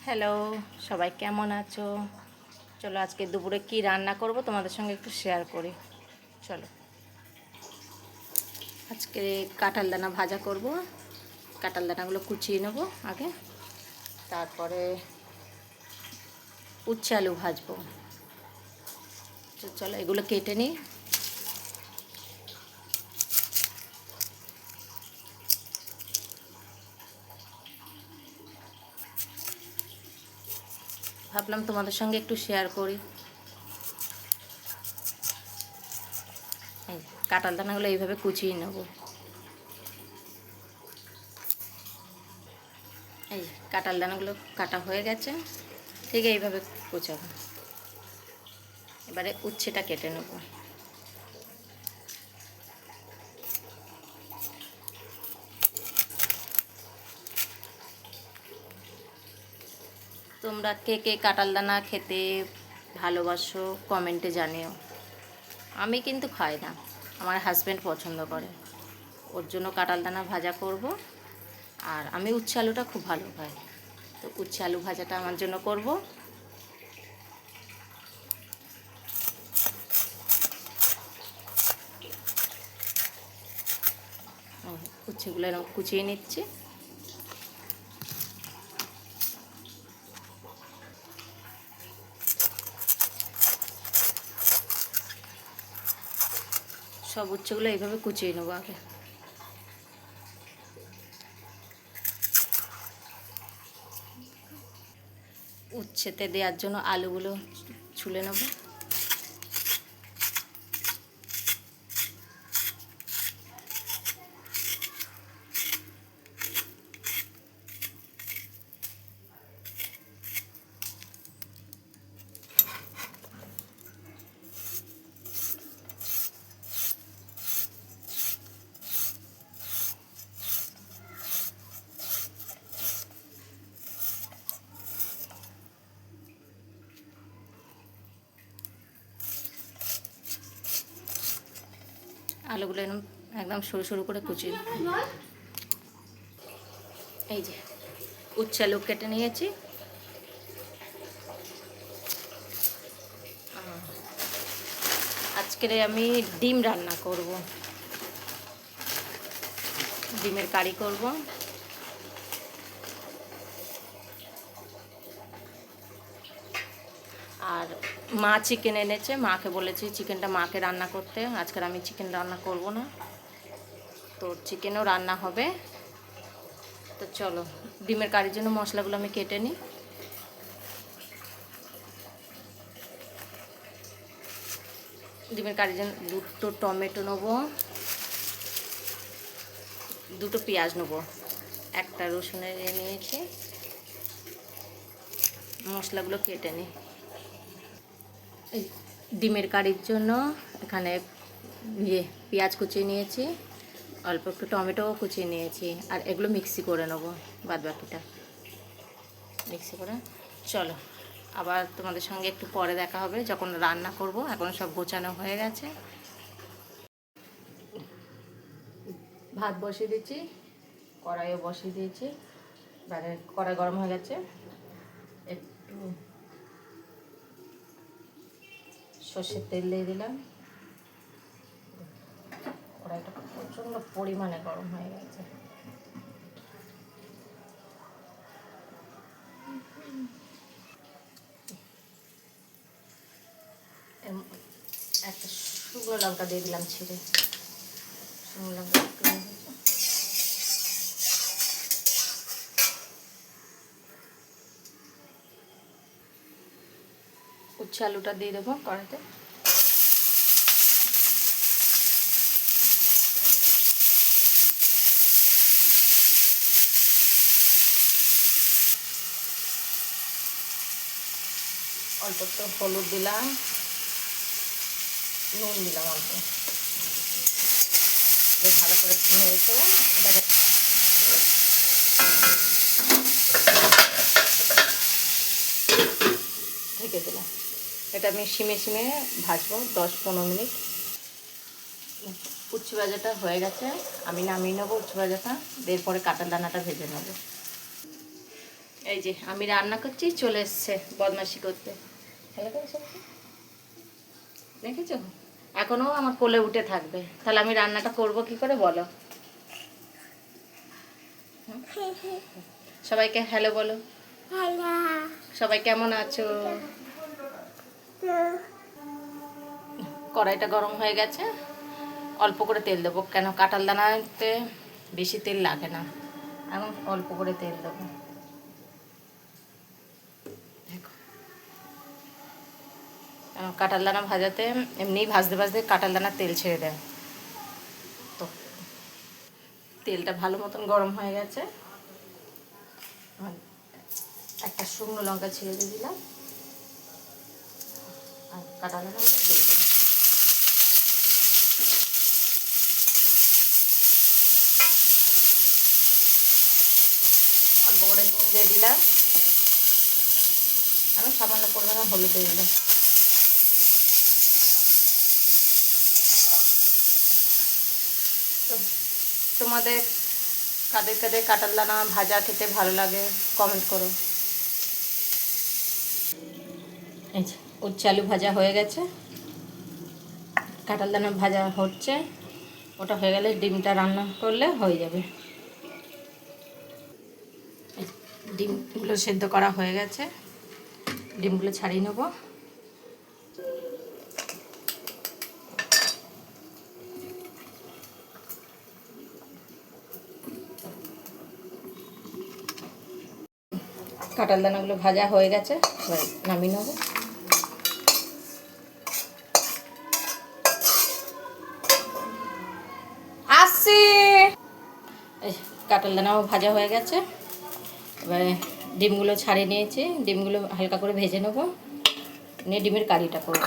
Hello, সবাই কেমন আছো? চলো আজকে দুপুরে কি রান্না করব তোমাদের সঙ্গে একটু শেয়ার করি। চলো, আজকে কাঁঠাল দানা ভাজা করব। কাঁঠাল দানাগুলো কুচিয়ে নেব আগে, তারপরে উচ্ছে আলু ভাজবো। চলো এগুলো কেটে নিই। ভাবলাম তোমাদের সঙ্গে একটু শেয়ার করি। এই কাঁঠাল দানাগুলো এইভাবে কুচিয়ে নেব। এই কাঁঠাল দানাগুলো কাটা হয়ে গেছে, ঠিক এইভাবে কুচাবো। এবারে উচ্ছেটা কেটে নেব। তোমরা কে কে কাঁঠাল দানা খেতে ভালোবাসো কমেন্টে জানিও। আমি কিন্তু খাই না, আমার হাজব্যান্ড পছন্দ করে, ওর জন্য কাঁঠাল দানা ভাজা করব। আর আমি উচ্ছে আলুটা খুব ভালো খাই, তো উচ্ছে আলু ভাজাটা আমার জন্য করব। উচ্ছেগুলো এরকম কুচিয়ে নিচ্ছি। সব উচ্ছেগুলো এইভাবে কুচিয়ে নেবো আগে। উচ্ছেতে দেওয়ার জন্য আলুগুলো ছুলে নেব। আলুগুলো একদম সরু সরু করে কুচিয়ে, এই যে উচ্ছে আলু কেটে নিয়েছি। আজকে আমি ডিম রান্না করব, ডিমের কারি করব। আর মা চিকেন এনেছে, মাকে বলেছি চিকেনটা মাকে রান্না করতে। আজকে আমি চিকেন রান্না করব না, তো চিকেনও রান্না হবে। তো চলো ডিমের কারির জন্য মশলাগুলো আমি কেটে নিই। ডিমের কারির জন্য দুটো টমেটো নেবো, দুটো পেঁয়াজ নেবো, একটা রসুনের নিয়েছি। মশলাগুলো কেটে নিই। এই ডিমের কারির জন্য এখানে পেঁয়াজ কুচিয়ে নিয়েছি, অল্প একটু টমেটোও কুচিয়ে নিয়েছি, আর এগুলো মিক্সি করে নেবো, বাদ বাকিটা মিক্সি করে। চলো আবার তোমাদের সঙ্গে একটু পরে দেখা হবে যখন রান্না করব। এখন সব গোছানো হয়ে গেছে। ভাত বসিয়ে দিয়েছি, কড়াইও বসিয়ে দিয়েছি। এবারে কড়াই গরম হয়ে গেছে, একটু সর্ষের তেল দিয়ে দিলাম। কড়াইটা প্রচণ্ড পরিমাণে গরম হয়ে গেছে। একটা শুকনো লঙ্কা দিয়ে দিলাম ছিঁড়ে, শুকনো লঙ্কা উচ্ছে আলুটা দিয়ে দেবো কড়াইতে। অল্প একটু হলুদ দিলাম, নুন দিলাম অল্প, ভালো করে হয়েছে। এবারে ঢেকে দিলাম। এটা আমি সিমে সিমে ভাজবো 10-15 মিনিট। উচ্ছে ভাজাটা হয়ে গেছে, আমি নামিয়ে নেবো উচ্ছে ভাজাটা, এরপরে কাঁঠাল দানাটা ভেজে নেবো। এই যে আমি রান্না করছি, চলে এসছে বদমাশি করতে। খেলা করে সবজি দেখেছো, এখনো আমার কোলে উঠে থাকবে। তাহলে আমি রান্নাটা করব কি করে বলো? সবাইকে হ্যালো বলো। সবাই কেমন আছো? কড়াইটা গরম হয়ে গেছে, অল্প করে তেল দেবো, কেন কাঁঠাল দানাতে বেশি তেল লাগে না, এখন অল্প করে তেল দেবো। দেখো, কাঁঠাল দানা ভাজাতে এমনিই ভাজতে ভাজতে কাঁঠাল দানার তেল ছেড়ে দেয়, তো তেলটা ভালো মতন গরম হয়ে গেছে। একটা শুকনো লঙ্কা ছেড়ে দিয়ে দিলাম, আর কাঁঠাল দানাগুলো দিয়ে দিলাম। অল্প করে নুন দিয়ে দিলাম, আমি সামান্য পরিমাণে হলুদ দিয়ে দিলাম। তোমাদের কাদের কাদের কাঁঠাল দানা ভাজা খেতে ভালো লাগে কমেন্ট করো। এই যে উচ্ছে আলু ভাজা হয়ে গেছে, কাঁঠাল দানা ভাজা হচ্ছে, ওটা হয়ে গেলে ডিমটা রান্না করলে হয়ে যাবে। ডিমগুলো সেদ্ধ করা হয়ে গেছে, ডিমগুলো ছাড়িয়ে নেব। কাঁঠাল দানাগুলো ভাজা হয়ে গেছে, এবার নামিয়ে নেব। আসছি। এই কাঁঠাল দানাও ভাজা হয়ে গেছে, এবারে ডিমগুলো ছাড়িয়ে নিয়েছি, ডিমগুলো হালকা করে ভেজে নেব, নিয়ে ডিমের কারিটা করব।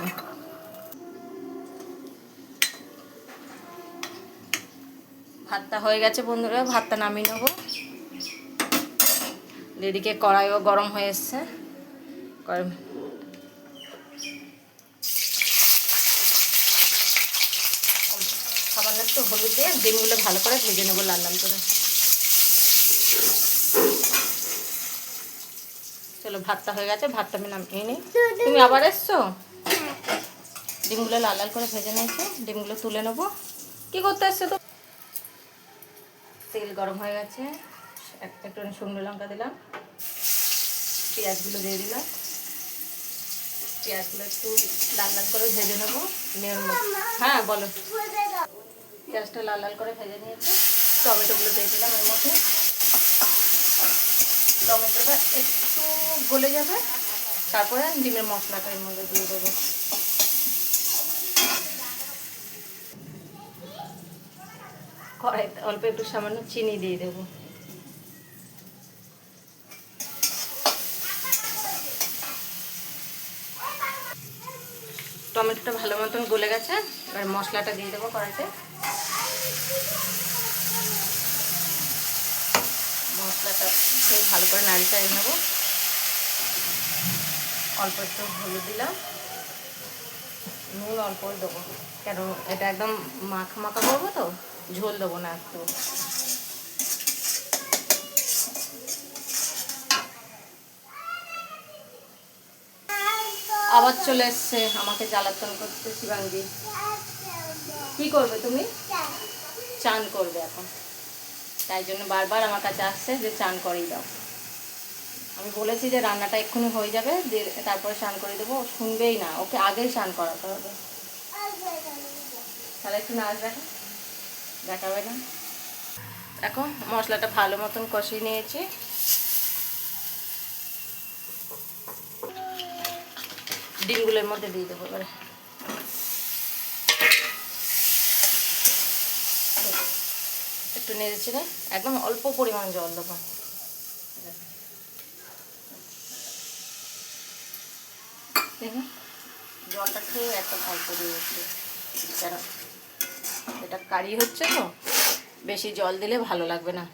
ভাতটা হয়ে গেছে বন্ধুরা, ভাতটা নামিয়ে নেব। এদিকে কড়াইও গরম হয়ে এসছে, সামান্য একটু হলুদ দিয়ে ডিমগুলো ভালো করে ভেজে নেবো লাল লাল করে। চলো, ভাতটা হয়ে গেছে, ভাতটা আমি নামিয়ে নিই। তুমি আবার এসছো? ডিমগুলো লাল লাল করে ভেজে নিয়েছি, ডিমগুলো তুলে নেবো। কি করতে এসছো তো? তেল গরম হয়ে গেছে, একটু শুকনো লঙ্কা দিলাম, পেঁয়াজগুলো দিয়ে দিলাম, পেঁয়াজগুলো একটু লাল লাল করে ভেজে নেবো। হ্যাঁ বলো। পেঁয়াজটা লাল লাল করে ভেজে নিয়েছি, টমেটোগুলো দিয়ে দিলাম এর মধ্যে। টমেটোটা একটু গলে যাবে, তারপরে ডিমের মশলাটা এর মধ্যে দিয়ে দেবো। কড়াইতে অল্প একটু সামান্য চিনি দিয়ে দেবো। টমেটোটা ভালো মতন গলে গেছে, এবার মশলাটা দিয়ে দেবো কড়াইতে। মশলাটা খুব ভালো করে নাড়ি চাড়িয়ে নেবো। অল্প একটু হলুদ দিলাম, নুন অল্প দেবো, কেন এটা একদম মাখা মাখা করবো তো, ঝোল দেবো না একটু। আবার চলে এসছে আমাকে জ্বালাতন করতে শিবাঙ্গী। কি করবে তুমি? চান করবে এখন, তাই জন্য বারবার আমার কাছে আসছে যে চান করেই দাও। আমি বলেছি যে রান্নাটা এক্ষুনি হয়ে যাবে, তারপরে স্নান করে দেবো, শুনবেই না, ওকে আগেই স্নান করাতে হবে। তাহলে একটু নাচ দেখাবে না। এখন মশলাটা ভালো মতন কষিয়ে নিয়েছি, ডিমগুলোর মধ্যে দিয়ে দেবো এবারে। একটু নেড়েছি না, একদম অল্প পরিমাণ জল দেবো। দেখুন জলটা খেয়ে একদম অল্প দিয়েছি, কেন এটা কারি হচ্ছে তো, বেশি জল দিলে ভালো লাগবে না।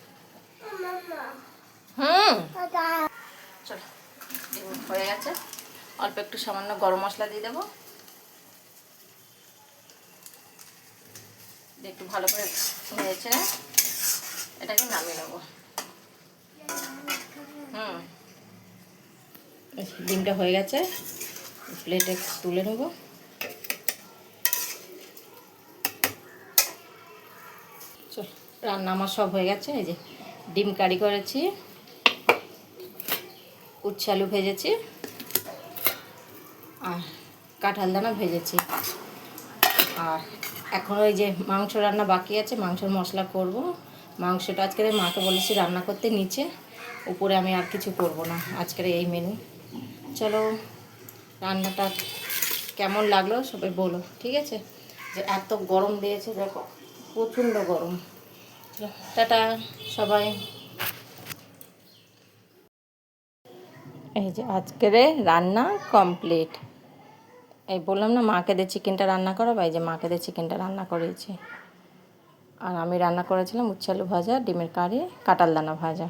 চলো, হয়ে গেছে, অল্প একটু সামান্য গরম মশলা দিয়ে দেবো, একটু ভালো করে নেড়েছে এটাকে নামিয়ে নেবো। ডিমটা হয়ে গেছে, প্লেটে তুলে নেব। চল, রান্না আমার সব হয়ে গেছে। এই যে ডিম কারি করেছি, উচ্ছে আলু ভেজেছি, আর কাঁঠাল দানা ভেজেছি। আর এখন ওই যে মাংস রান্না বাকি আছে, মাংসের মশলা করব। মাংসটা আজকে মাকে বলেছি রান্না করতে নিচে, উপরে আমি আর কিছু করব না। আজকের এই মেনু। চলো, রান্নাটা কেমন লাগলো সবাই বলো, ঠিক আছে? যে এত গরম দিয়েছে দেখো, প্রচণ্ড গরম। টাটা সবাই। এই যে আজকের রান্না কমপ্লিট। এই বললাম না মাকে দিয়ে চিকেনটা রান্না করো, এই যে মাকে দিয়ে চিকেনটা রান্না করেছি। আর আমি রান্না করেছিলাম উচ্ছে আলু ভাজা, ডিমের কারি, কাঁঠাল দানা ভাজা।